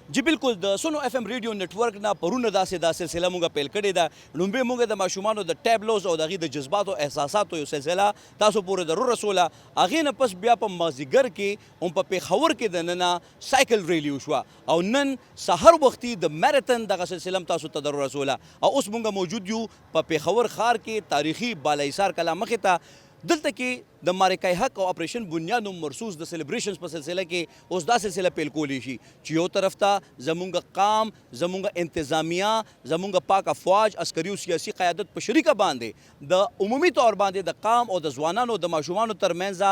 जी बिल्कुल द सुनो F M radio network ना परune دا सिलसिला موږ پیل کړې ده لومبه موږ د ماشومانو د ټیبلوز او دغه د جذبات او احساساتو یو سلسله تاسو پورې ضرور رسوله اغه نه پس بیا په مازیګر کې هم په پیښور کې د نن سایکل ریلی وشو او نن سحر وختي د ماراثون دغه سلسله تاسو ته ضرور رسوله او اوس موږ موجود یو په پیښور ښار کې تاریخي بالایسار کلا مخې ته دلته کې د مارکای حق او اپریشن بنیاد مرسوس د سلیبریشنز په سلسله کې اوس دا سلسله پیل کولی شي چې یو طرف ته زمونږ قام زمونږ انتظامیه زمونږ پاک افواج عسکري او سیاسي قیادت په شریکه باندې د عمومي طور باندې د قام او د ځوانانو د ماشومانو ترمنځ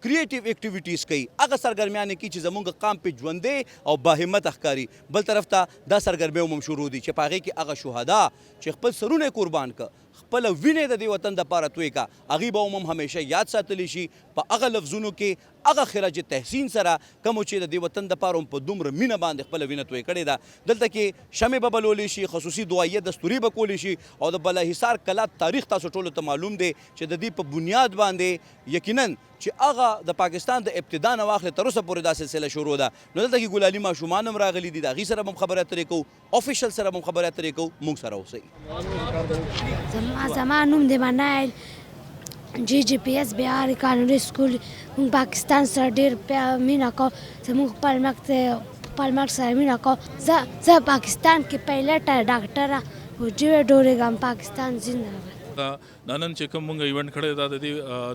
کریټیو اکټیویټیز کوي هغه سرګرمیانې کې چې زمونږ قام په ژوندې او باهمت ښکاري بل طرف ته دا سرګرمۍ هم شروع دي چې په هغې کې هغه شهدا چې خپل سرونه قربان کړه خپل وینې د دې وطن دپاره توی کا هغې به هم همیشه یاد ساتلی شي په هغه لفظونو کې هغه خراج تحسین سره کوم چې د دې وطن دپاره هم په دومره مینه باندې خپله وینه توی کړې ده دلته کې شمې به بلولی شي خصوصي دعایه دستوري به کولی شي او د بالاحصار کلا تاریخ تاسو ټولو ته معلوم دی چې د دې په بنیاد باندې یقینا چې هغه د پاکستان د ابتدا نه واخلې تر اوسه پورې دا سلسله شروع ده نو دلته کې ګلالي ماشومان هم راغلي دي د هغې سره به هم خبرې اترې کوو افیشل سره به هم خبرې اترې کوو موږ سره اوسئ زما نوم دی منایل جی جی پی ایس بهار قانوني سکول موږ پاکستان سره ډېر مینه کوو زموږ خپل ملک سره مینه کوو زه پاکستان کې پایلټه ډاکټره وجوه ډورېږم پاکستان زنده دا نن چې کوم مونږ ایونټ کړی دا د دې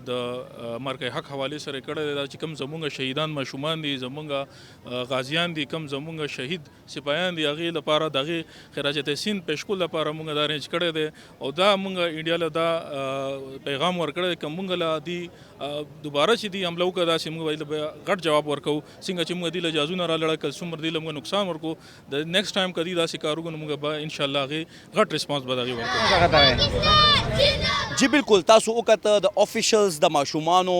د مارکای حق حوالې سره کړی دا چې کوم زمونږ شهیدان ماشومان دي زمونږ غازیان دي کوم زمونږ شهید سپایان دي هغې لپاره د هغې خراج تحسین پیشکول لپاره مونږ دا ارینج کړی دی او دا مونږ انډیا له دا پیغام ورکړی دی که مونږ له دې دوباره چې دې حمله وکړه داسې مونږ به غټ جواب ورکوو څنګه چې مونږ دې له جازونه رالړه که څومره دې له مونږ نقصان ورکړو د نیکسټ ټایم که دې داسې کار وکړو نو مونږ به انشاءالله هغې غټ ریسپانس به د هغې ورکړو جی بالکل تاسو وکته د افیشلز د ماشومانو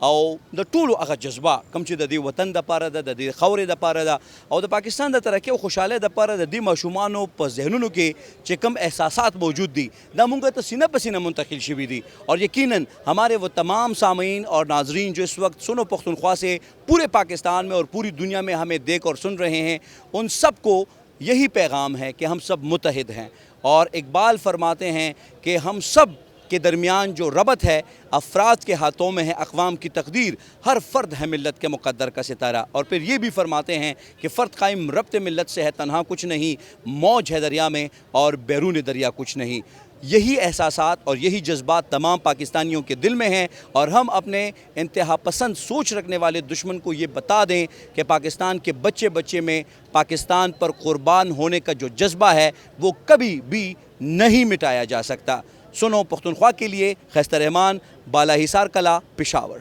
او د ټولو هغه جذبه کوم چې د دې وطن دپاره ده د دې خاورې دپاره ده او د پاکستان د ترقۍ او خوشحالۍ دپاره د دې ماشومانو په ذهنونو کې چې کوم احساسات موجود دي دا مونږ ته سینه په سینه منتقل شوي دي اور یقیناً ہمارے وہ تمام سامعین اور ناظرین جو اس وقت سنو پختونخوا سے پورے پاکستان میں اور پوری دنیا میں ہمیں دیکھ اور سن رہے ہیں ان سب کو یہی پیغام ہے کہ ہم سب متحد ہیں اور اقبال فرماتے ہیں کہ ہم سب کے درمیان جو ربط ہے افراد کے ہاتھوں میں ہے اقوام کی تقدیر ہر فرد ہے ملت کے مقدر کا ستارہ اور پھر یہ بھی فرماتے ہیں کہ فرد قائم ربط ملت سے ہے تنہا کچھ نہیں موج ہے دریا میں اور بیرون دریا کچھ نہیں یہی احساسات اور یہی جذبات تمام پاکستانیوں کے دل میں ہیں اور ہم اپنے انتہا پسند سوچ رکھنے والے دشمن کو یہ بتا دیں کہ پاکستان کے بچے بچے میں پاکستان پر قربان ہونے کا جو جذبہ ہے وہ کبھی بھی نہیں مٹایا جا سکتا سنو پختونخوا کے لیے خیستہ رحمان بالاحصار کلا پشاور